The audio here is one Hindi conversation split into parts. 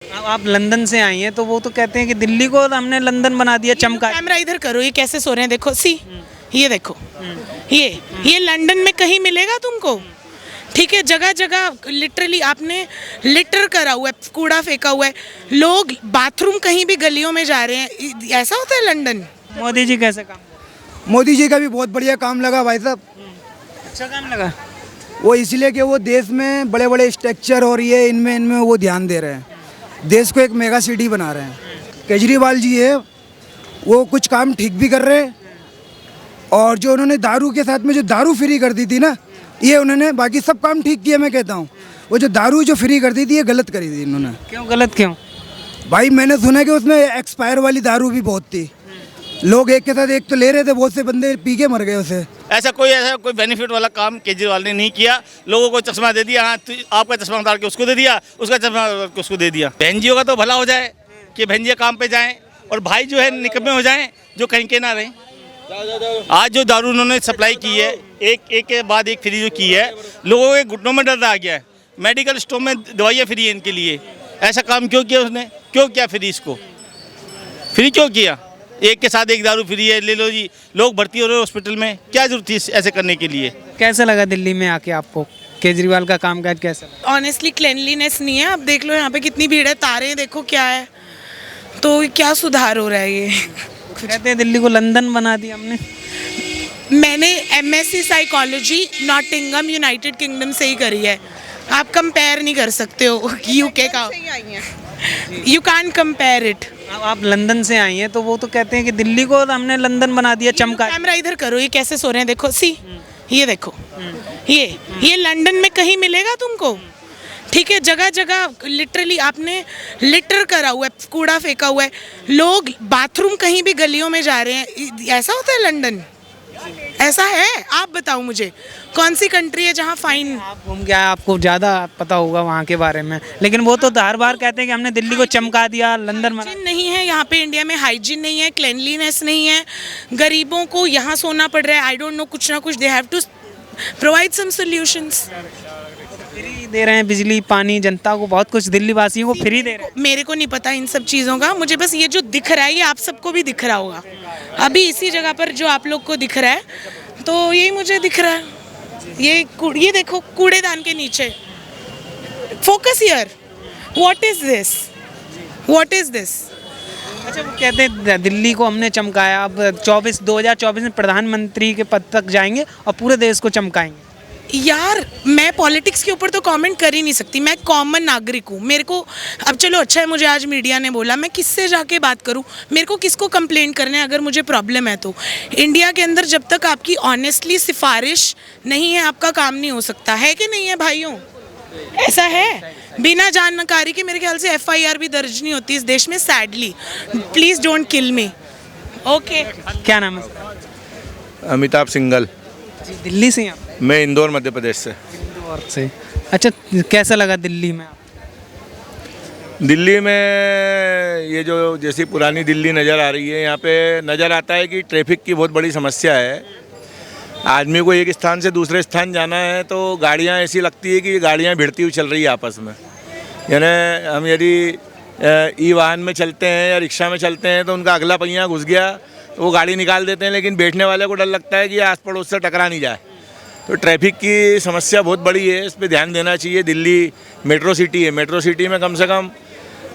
आप लंदन से आई हैं तो वो तो कहते हैं कि दिल्ली को हमने लंदन बना दिया, चमका। कैमरा इधर करो, ये कैसे सो रहे हैं देखो, सी ये देखो, ये लंदन में कहीं मिलेगा तुमको? ठीक है, जगह जगह लिटरली आपने लिटर करा हुआ है, कूड़ा फेंका हुआ है, लोग बाथरूम कहीं भी गलियों में जा रहे हैं, ऐसा होता है लंदन? मोदी जी कैसे काम? मोदी जी का भी बहुत बढ़िया काम लगा भाई साहब। अच्छा काम लगा। वो इसलिए कि वो देश में बड़े बड़े स्ट्रक्चर और ये इनमें वो ध्यान दे रहे हैं, देश को एक मेगा सिटी बना रहे हैं। केजरीवाल जी है वो कुछ काम ठीक भी कर रहे हैं, और जो उन्होंने दारू के साथ में जो दारू फ्री कर दी थी ना, ये उन्होंने बाकी सब काम ठीक किया। मैं कहता हूँ वो जो दारू जो फ्री कर दी थी ये गलत करी थी इन्होंने। क्यों गलत क्यों? भाई मैंने सुना कि उसमें एक्सपायर वाली दारू भी बहुत थी, लोग एक के साथ एक तो ले रहे थे, बहुत से बंदे पी के मर गए उसे। ऐसा कोई बेनिफिट वाला काम केजरीवाल ने नहीं किया। लोगों को चश्मा दे दिया, हाँ आपका चश्मा उतार के उसको दे दिया, उसका चश्मा उतार के उसको दे दिया। बहन जियों का तो भला हो जाए कि बहन जी काम पे जाएं, और भाई जो है निकम्मे हो जाएं, जो कहीं के ना रहें। आज जो दारू उन्होंने सप्लाई की है, एक के बाद एक फ्री जो की है, लोगों के घुटनों में दर्द आ गया है। मेडिकल स्टोर में दवाइयाँ फ्री है इनके लिए। ऐसा काम क्यों किया उसने? क्यों किया फ्री? इसको फ्री क्यों किया? एक के साथ एक दारू फ्री है, ले लो जी। लोग भर्ती हो रहे हैं हॉस्पिटल में, क्या जरूरत थी ऐसे करने के लिए? कैसा लगा दिल्ली में आके आपको? केजरीवाल का कामकाज कैसा लगा? ऑनेस्टली क्लेनलीनेस नहीं है। आप देख लो यहाँ पे कितनी भीड़ है, तारे देखो क्या है, तो क्या सुधार हो रहा है ये? कहते हैं दिल्ली को लंदन बना दिया हमने। मैंने MSc psychology Nottingham United kingdom से ही करी है। आप कंपेयर नहीं कर सकते हो यूके का, यू कांट कंपेयर इट। आप लंदन से आई हैं तो वो तो कहते हैं कि दिल्ली को हमने लंदन बना दिया, चमका। कैमरा इधर करो, ये कैसे सो रहे हैं देखो, सी ये देखो, ये लंदन में कहीं मिलेगा तुमको? ठीक है, जगह जगह लिटरली आपने लिटर करा हुआ है, कूड़ा फेंका हुआ है, लोग बाथरूम कहीं भी गलियों में जा रहे हैं, ऐसा होता है लंदन? ऐसा है? आप बताओ मुझे कौन सी कंट्री है जहाँ फाइन? आप घूम के आए, आपको ज़्यादा पता होगा वहाँ के बारे में, लेकिन वो तो हर बार कहते हैं कि हमने दिल्ली को चमका दिया, लंदन बना। हाइजीन नहीं है यहाँ पे, इंडिया में हाइजीन नहीं है, क्लेनलीनेस नहीं है, गरीबों को यहाँ सोना पड़ रहा है। आई डोंट नो, कुछ ना कुछ they have to provide some solutions. Free दे रहे हैं बिजली पानी, जनता को बहुत कुछ, दिल्ली वासियों को फ्री दे रहे हैं। मेरे को नहीं पता इन सब चीज़ों का, मुझे बस ये जो दिख रहा है ये आप सबको भी दिख रहा होगा अभी इसी जगह पर जो आप लोग को दिख रहा है, तो यही मुझे दिख रहा है। ये देखो कूड़ेदान के नीचे, focus here, what is this, what is this? अच्छा, वो कहते हैं दिल्ली को हमने चमकाया, अब 2024 में प्रधानमंत्री के पद तक जाएंगे और पूरे देश को चमकाएंगे। यार मैं पॉलिटिक्स के ऊपर तो कमेंट कर ही नहीं सकती, मैं कॉमन नागरिक हूँ। मेरे को अब चलो अच्छा है मुझे आज मीडिया ने बोला, मैं किससे जाके बात करूँ? मेरे को किसको कंप्लेंट करना है अगर मुझे प्रॉब्लम है तो? इंडिया के अंदर जब तक आपकी ऑनेस्टली सिफारिश नहीं है आपका काम नहीं हो सकता है कि नहीं है भाइयों? ऐसा है, बिना जानकारी के मेरे ख्याल से FIR भी दर्ज नहीं होती इस देश में, sadly. Please don't kill me. Okay, क्या नाम है? अमिताभ सिंघल। जी, दिल्ली से हैं आप? मैं इंदौर मध्य प्रदेश से। इंदौर से। अच्छा, कैसा लगा दिल्ली में? दिल्ली में ये जो जैसी पुरानी दिल्ली नज़र आ रही है, यहाँ पे नज़र आता है कि ट्रैफिक की बहुत बड़ी समस्या है। आदमी को एक स्थान से दूसरे स्थान जाना है तो गाड़ियाँ ऐसी लगती है कि गाड़ियाँ भिड़ती हुई चल रही है आपस में। यानी हम यदि ई वाहन में चलते हैं या रिक्शा में चलते हैं तो उनका अगला पहिया घुस गया तो वो गाड़ी निकाल देते हैं, लेकिन बैठने वाले को डर लगता है कि आस पड़ोस से टकरा नहीं जाए। तो ट्रैफिक की समस्या बहुत बड़ी है, इस पर ध्यान देना चाहिए। दिल्ली मेट्रो सिटी है, मेट्रो सिटी में कम से कम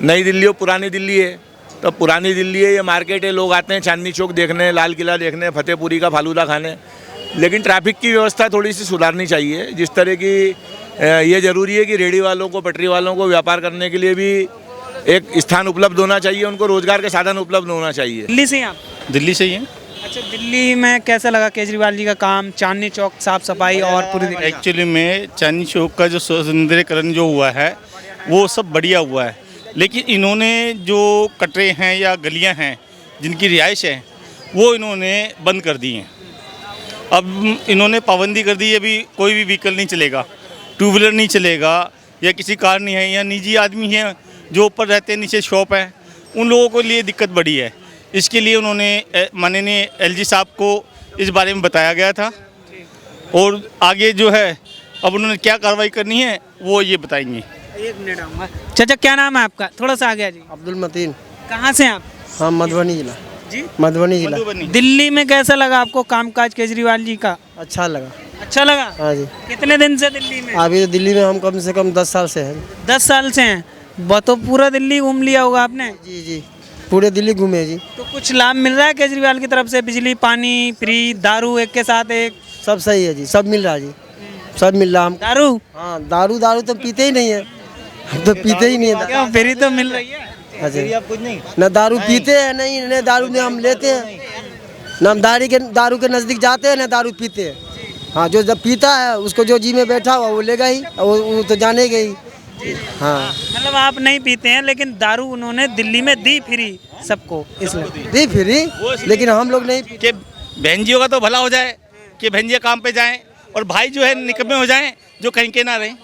नई दिल्ली और पुरानी दिल्ली है। तो पुरानी दिल्ली है, ये मार्केट है, लोग आते हैं चांदनी चौक देखने, लाल किला देखने, फतेहपुरी का फालूदा खाने, लेकिन ट्रैफिक की व्यवस्था थोड़ी सी सुधारनी चाहिए। जिस तरह की ये ज़रूरी है कि रेहड़ी वालों को, पटरी वालों को व्यापार करने के लिए भी एक स्थान उपलब्ध होना चाहिए, उनको रोजगार के साधन उपलब्ध होना चाहिए। दिल्ली से हैं आप? दिल्ली से ही है। अच्छा, दिल्ली में कैसा लगा केजरीवाल जी का काम, चांदनी चौक साफ सफाई और पूरी दिल्ली? एक्चुअली में चांदनी चौक का जो सौंदर्यकरण जो हुआ है वो सब बढ़िया हुआ है, लेकिन इन्होंने जो कटरे हैं या गलियां हैं जिनकी रिहाइश है वो इन्होंने बंद कर दी हैं। अब इन्होंने पाबंदी कर दी है, अभी कोई भी व्हीकल नहीं चलेगा, टू व्हीलर नहीं चलेगा, या किसी कार नहीं है, या निजी आदमी हैं जो ऊपर रहते हैं, नीचे शॉप है, उन लोगों को लिए दिक्कत बढ़ी है। इसके लिए उन्होंने माननीय LG साहब को इस बारे में बताया गया था, और आगे जो है अब उन्होंने क्या कार्रवाई करनी है वो ये बताएंगे। एक मिनट आऊँगा। चाचा क्या नाम है आपका? थोड़ा सा आगे आ जाइए। अब्दुल मतीन। कहाँ से हैं आप? हाँ, मधुबनी जिला। जी, मधुबनी जिला। दिल्ली में कैसा लगा आपको कामकाज केजरीवाल जी का? अच्छा लगा। अच्छा लगा? हाँ जी। कितने दिन से दिल्ली में? अभी तो दिल्ली में हम कम से कम 10 साल से हैं। 10 साल से हैं। बहुत तो पूरा दिल्ली घूम लिया होगा आपने। जी जी, पूरे दिल्ली घूमे जी। तो कुछ लाभ मिल रहा है केजरीवाल की तरफ से? बिजली, पानी फ्री, दारू एक के साथ एक? सब सही है जी, सब मिल रहा है जी, सब मिल रहा हम। दारू? हाँ, दारू दारू तो पीते ही नहीं है, हम तो पीते ही नहीं है। क्यों, फ्री तो मिल रही है। अच्छा, न दारू पीते हैं, नहीं न दारू में हम लेते हैं, न हम दारू के नज़दीक जाते हैं, न दारू पीते हैं। हाँ, जो जब पीता है उसको जो जी में बैठा हुआ वो लेगा ही, वो तो जानेगा ही। हाँ, मतलब आप नहीं पीते हैं, लेकिन दारू उन्होंने दिल्ली में दी फ्री सबको, इसलिए दी फ्री, लेकिन हम लोग नहीं। कि बहन जियों का तो भला हो जाए, कि बहन जी काम पे जाएं और भाई जो है निकम्मे हो जाएं, जो कहीं के ना रहें।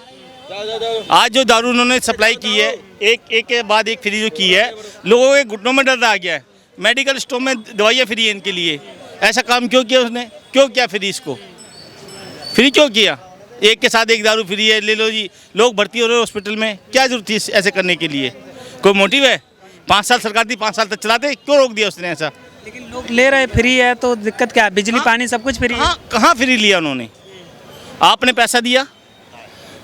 आज जो दारू उन्होंने सप्लाई की है, एक के बाद एक फ्री जो की है, लोगों के घुटनों में डर आ गया है। मेडिकल स्टोर में दवाइयाँ फ्री है इनके लिए। ऐसा काम क्यों किया उसने? क्यों किया फ्री? इसको फ्री क्यों किया? एक के साथ एक दारू फ्री है, ले लो जी। लोग भर्ती हो रहे हैं हॉस्पिटल में, क्या जरूरत थी ऐसे करने के लिए? कोई मोटिव है? 5 साल सरकार थी, 5 साल तक चलाते, क्यों रोक दिया उसने ऐसा? लेकिन लोग ले रहे फ्री है तो दिक्कत क्या है? बिजली पानी सब कुछ फ्री है। हाँ, कहाँ फ्री लिया उन्होंने? आपने पैसा दिया,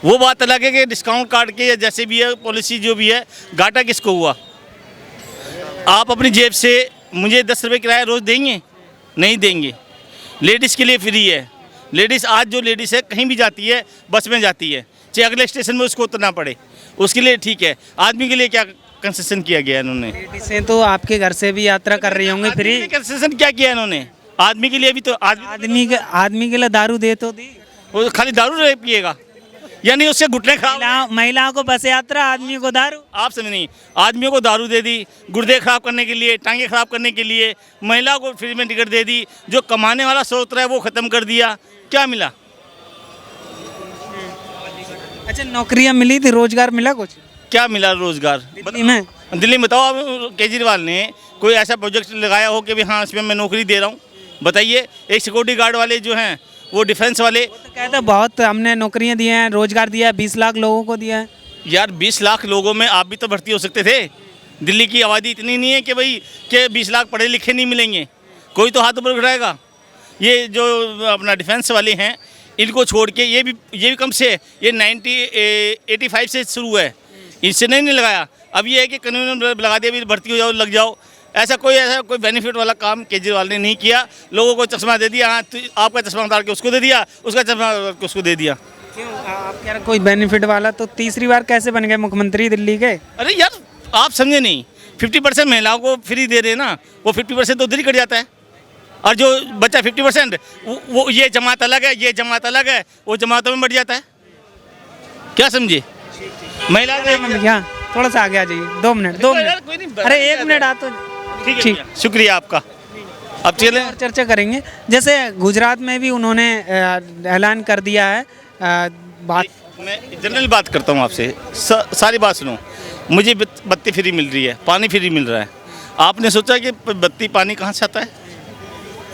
वो बात अलग है कि डिस्काउंट काट के या जैसे भी है पॉलिसी जो भी है, घाटा किसको हुआ? आप अपनी जेब से मुझे 10 रुपये किराया रोज़ देंगे? नहीं देंगे। लेडीज़ के लिए फ्री है। लेडीज़, आज जो लेडीज़ है कहीं भी जाती है, बस में जाती है, चाहे अगले स्टेशन में उसको उतरना पड़े, उसके लिए ठीक है। आदमी के लिए क्या कंसेशन किया गया इन्होंने? लेडीज़ें तो आपके घर से भी यात्रा कर रही होंगी फ्री। कंसेशन क्या किया इन्होंने? आदमी के लिए भी तो आदमी के लिए दारू दे तो दी। वो खाली दारू पिएगा, यानी उससे घुटने खराब। महिलाओं को बस यात्रा, आदमी को दारू। आप समझ नहीं, आदमियों को दारू दे दी गुर्दे खराब करने के लिए, टांगे खराब करने के लिए। महिला को फ्री में टिकट दे दी, जो कमाने वाला स्रोत रहा है वो ख़त्म कर दिया। क्या मिला? अच्छा, नौकरियां मिली थी, रोजगार मिला कुछ? क्या मिला रोजगार दिल्ली में? दिल्ली में बताओ। अब केजरीवाल ने कोई ऐसा प्रोजेक्ट लगाया हो कि भी हाँ इसमें मैं नौकरी दे रहा हूँ? बताइए। एक सिक्योरिटी गार्ड वाले जो हैं, वो डिफेंस वाले, तो कहते बहुत हमने नौकरियां दी हैं, रोजगार दिया है, 20 लाख लोगों को दिया है। यार 20 लाख लोगों में आप भी तो भर्ती हो सकते थे। दिल्ली की आबादी इतनी नहीं है कि भाई कि 20 लाख पढ़े लिखे नहीं मिलेंगे। कोई तो हाथ ऊपर उठाएगा। ये जो अपना डिफेंस वाले हैं, इनको छोड़ के ये भी कम से है। ये 85 से शुरू है, इससे नहीं लगाया। अब ये है कि कानून लगा दिया, भी भर्ती हो जाओ, लग जाओ। ऐसा कोई बेनिफिट वाला काम केजरीवाल ने नहीं किया। लोगों को चश्मा दे दिया, हाँ आपका चश्मा उतार के उसको दे दिया, उसका चश्मा के उसको दे दिया। क्यों आप कह रहे कोई बेनिफिट वाला? तो तीसरी बार कैसे बन गए मुख्यमंत्री दिल्ली के? अरे यार आप समझे नहीं, 50% महिलाओं को फ्री दे रहे हैं ना, वो 50% तो उधर ही कट जाता है। और जो बच्चा 50% वो ये जमात अलग है, ये जमात अलग है, वो जमातों में बढ़ जाता है। क्या समझे? महिला भैया थोड़ा सा आगे आ जाइए, 2 मिनट। अरे 1 मिनट आ तो ठीक है, शुक्रिया आपका। अब चलें और चर्चा करेंगे। जैसे गुजरात में भी उन्होंने ऐलान कर दिया है। मैं जनरल बात करता हूँ आपसे, सारी बात सुनो। मुझे बत्ती फ्री मिल रही है, पानी फ्री मिल रहा है। आपने सोचा कि बत्ती पानी कहाँ से आता है?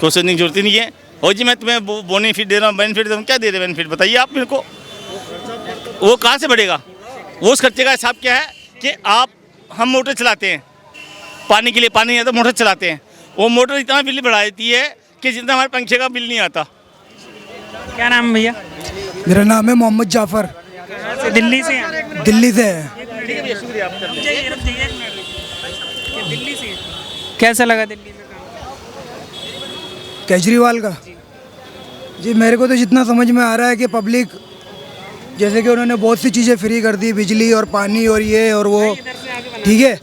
कोई सोचने की जरूरत ही नहीं है। हो जी मैं तुम्हें बोनीफिट दे रहा हूँ, बेनिफिट दे रहा हूँ, क्या दे रहे बेनिफिट बताइए आप मेरे को। वो कहाँ से बढ़ेगा? वो उस खर्चे का हिसाब क्या है कि हम मोटर चलाते हैं, पानी के लिए पानी नहीं आता, मोटर चलाते हैं। वो मोटर इतना बिल बढ़ा देती है कि जितना हमारे पंखे का बिल नहीं आता। क्या नाम है भैया? मेरा नाम है मोहम्मद जाफ़र। दिल्ली से हैं? दिल्ली से है। दिल्ली से कैसा लगा दिल्ली में काम? केजरीवाल का जी, मेरे को तो जितना समझ में आ रहा है कि पब्लिक, जैसे कि उन्होंने बहुत सी चीज़ें फ्री कर दी, बिजली और पानी और ये और वो, ठीक है।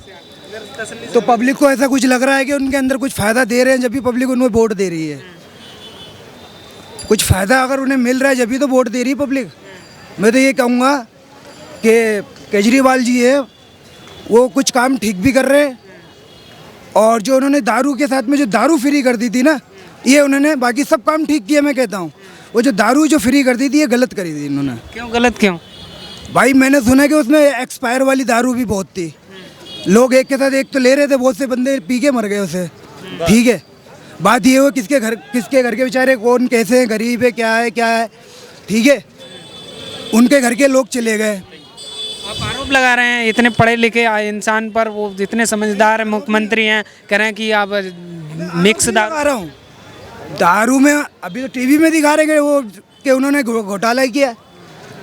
तो पब्लिक को ऐसा कुछ लग रहा है कि उनके अंदर कुछ फ़ायदा दे रहे हैं, जब भी पब्लिक उनको वोट दे रही है। कुछ फ़ायदा अगर उन्हें मिल रहा है जब भी तो वोट दे रही है पब्लिक। मैं तो ये कहूँगा कि केजरीवाल जी है वो कुछ काम ठीक भी कर रहे हैं, और जो उन्होंने दारू के साथ में जो दारू फ्री कर दी थी ना, ये उन्होंने बाकी सब काम ठीक किया। मैं कहता हूँ वो जो दारू जो फ्री कर दी थी, ये गलत करी थी इन्होंने। क्यों गलत? क्यों भाई? मैंने सुना कि उसमें एक्सपायर वाली दारू भी बहुत थी। लोग एक के साथ एक तो ले रहे थे, बहुत से बंदे पी के मर गए उसे, ठीक है। बात ये हो किसके घर के बेचारे कौन कैसे हैं, गरीब है क्या है, ठीक है। उनके घर के लोग चले गए। आप आरोप आरोप लगा रहे हैं इतने पढ़े लिखे इंसान पर, वो इतने समझदार मुख्यमंत्री हैं, कह रहे हैं कि आप मिक्स दिखा रहा हूँ दारू में। अभी तो टीवी में दिखा रहे हैं वो कि उन्होंने घोटाला किया,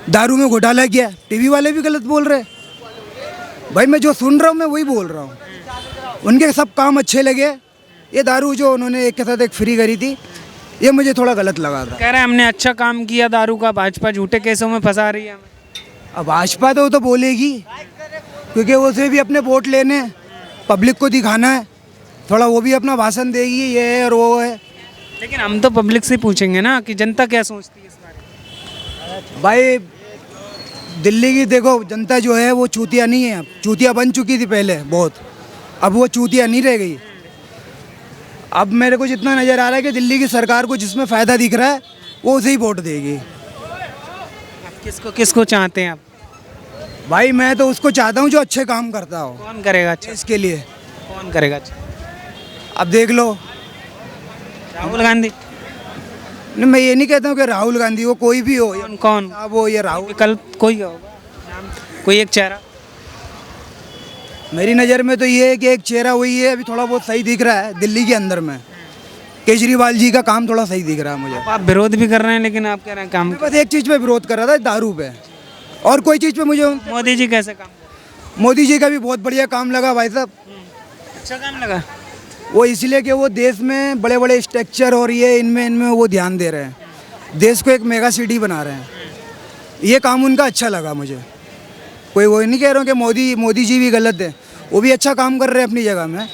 दारू में घोटाला किया। टीवी वाले भी गलत बोल रहे हैं। भाई मैं जो सुन रहा हूँ मैं वही बोल रहा हूँ। उनके सब काम अच्छे लगे। ये दारू जो उन्होंने एक के साथ एक फ्री करी थी, ये मुझे थोड़ा गलत लगा था। कह रहे हैं हमने अच्छा काम किया दारू का, भाजपा झूठे केसों में फंसा रही है हमें। अब भाजपा तो वो तो बोलेगी, क्योंकि उसे भी अपने वोट लेने, पब्लिक को दिखाना है, थोड़ा वो भी अपना भाषण देगी, ये है और वो है। लेकिन हम तो पब्लिक से पूछेंगे ना कि जनता क्या सोचती है इस बारे में। भाई दिल्ली की देखो जनता जो है वो चूतिया नहीं है। अब चूतिया बन चुकी थी पहले बहुत, अब वो चूतिया नहीं रह गई। अब मेरे को जितना नज़र आ रहा है कि दिल्ली की सरकार को जिसमें फ़ायदा दिख रहा है वो उसे ही वोट देगी। किसको किसको चाहते हैं आप? भाई मैं तो उसको चाहता हूँ जो अच्छे काम करता हो कौन करेगा अच्छा? इसके लिए। कौन करेगा अच्छा? अब देख लो, राहुल गांधी? नहीं मैं ये नहीं कहता हूँ कि राहुल गांधी हो, कोई भी हो, कौन कौन अब वो ये राहुल। विकल्प कोई होगा, नाम कोई एक चेहरा? मेरी नज़र में तो ये है कि एक चेहरा वही है, अभी थोड़ा बहुत सही दिख रहा है दिल्ली के अंदर में। केजरीवाल जी का काम थोड़ा सही दिख रहा है मुझे। आप विरोध भी कर रहे हैं लेकिन आप कह रहे हैं काम। मैं बस एक चीज़ पे विरोध कर रहा था, दारू पे, और कोई चीज़ पे मुझे। मोदी जी कैसे काम? मोदी जी का भी बहुत बढ़िया काम लगा भाई साहब। अच्छा काम लगा। वो इसलिए कि वो देश में बड़े बड़े स्ट्रक्चर और ये इनमें वो ध्यान दे रहे हैं, देश को एक मेगा सिटी बना रहे हैं। ये काम उनका अच्छा लगा मुझे। कोई वो नहीं कह रहा हूँ कि मोदी जी भी गलत है, वो भी अच्छा काम कर रहे हैं अपनी जगह में,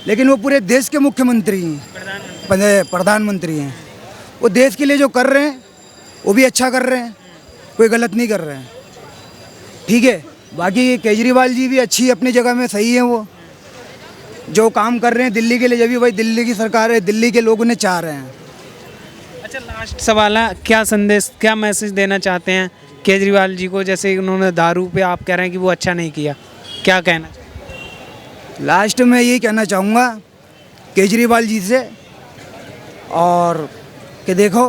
लेकिन वो पूरे देश के मुख्यमंत्री हैं, प्रधानमंत्री हैं। वो देश के लिए जो कर रहे हैं वो भी अच्छा कर रहे हैं, कोई गलत नहीं कर रहे हैं। ठीक है, बाकी केजरीवाल जी भी अच्छी अपनी जगह में सही है। वो जो काम कर रहे हैं दिल्ली के लिए, जब भी भाई दिल्ली की सरकार है, दिल्ली के लोग उन्हें चाह रहे हैं। अच्छा लास्ट सवाल है, क्या संदेश क्या मैसेज देना चाहते हैं केजरीवाल जी को? जैसे उन्होंने दारू पे आप कह रहे हैं कि वो अच्छा नहीं किया, क्या कहना चाहिए? लास्ट में यही कहना चाहूँगा केजरीवाल जी से, और कि देखो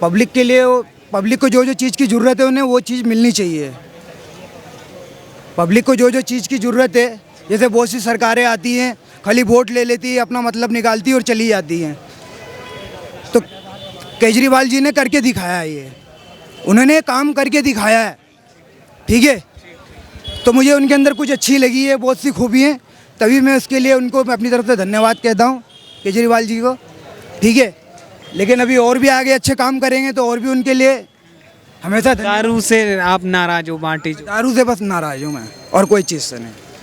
पब्लिक के लिए, पब्लिक को जो जो चीज़ की ज़रूरत है उन्हें वो चीज़ मिलनी चाहिए। पब्लिक को जो जो चीज़ की ज़रूरत है, जैसे बहुत सी सरकारें आती हैं खाली वोट ले लेती है, अपना मतलब निकालती है और चली जाती हैं। तो केजरीवाल जी ने करके दिखाया है, ये उन्होंने काम करके दिखाया है। ठीक है, तो मुझे उनके अंदर कुछ अच्छी लगी है, बहुत सी खूबी हैं, तभी मैं उसके लिए उनको मैं अपनी तरफ से धन्यवाद कहता हूँ केजरीवाल जी को। ठीक है, लेकिन अभी और भी आगे अच्छे काम करेंगे तो और भी उनके लिए हमेशा दारू से आप नाराज हो? बांटी जो दारू से बस नाराज हूँ मैं, और कोई चीज़ से नहीं।